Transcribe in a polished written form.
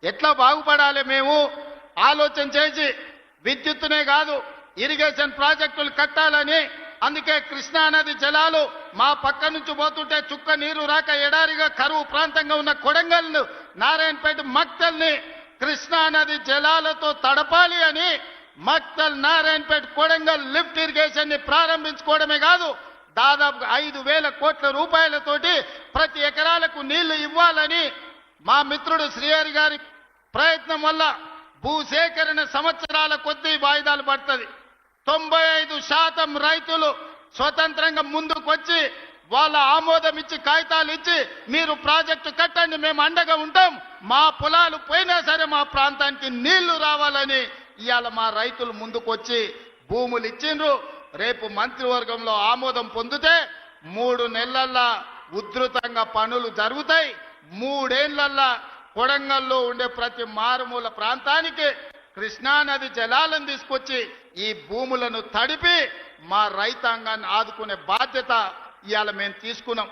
ఎట్లా బాగుపడాలి మేము ఆలోచన చేసి విద్యుత్తునే కాదు ఇరిగేషన్ ప్రాజెక్టులు కట్టాలని అందుకే కృష్ణా నది జలాలు మా పక్క నుంచి పోతుంటే చుక్క నీరు రాక ఎడారిగా కరువు ప్రాంతంగా ఉన్న కొడంగల్ను నారాయణపేట మక్తల్ని కృష్ణా నది జలాలతో తడపాలి అని మక్తల్ నారాయణపేట కొడంగల్ లిఫ్ట్ ఇరిగేషన్ ని ప్రారంభించుకోవడమే కాదు దాదాపు 5,000 కోట్ల రూపాయలతోటి ప్రతి ఎకరాలకు నీళ్లు ఇవ్వాలని మా మిత్రుడు శ్రీహరి గారి ప్రయత్నం వల్ల భూసేకరణ సంవత్సరాల కొద్దీ వాయిదాలు పడుతుంది 95% రైతులు స్వతంత్రంగా ముందుకొచ్చి వాళ్ళ ఆమోదం ఇచ్చి కాగితాలు ఇచ్చి మీరు ప్రాజెక్టు కట్టండి మేము అండగా ఉంటాం మా పొలాలు పోయినా సరే మా ప్రాంతానికి నీళ్లు రావాలని ఇవాళ మా రైతులు ముందుకొచ్చి భూములు ఇచ్చిండ్రు రేపు మంత్రివర్గంలో ఆమోదం పొందితే 3 నెలల్లో ఉధృతంగా పనులు జరుగుతాయి 3 ఏళ్లలో కొడంగల్లో ఉండే ప్రతి మారుమూల ప్రాంతానికి కృష్ణానది జలాలను తీసుకొచ్చి ఈ భూములను తడిపి మా రైతాంగాన్ని ఆదుకునే బాధ్యత ఇవాళ మేము తీసుకున్నాం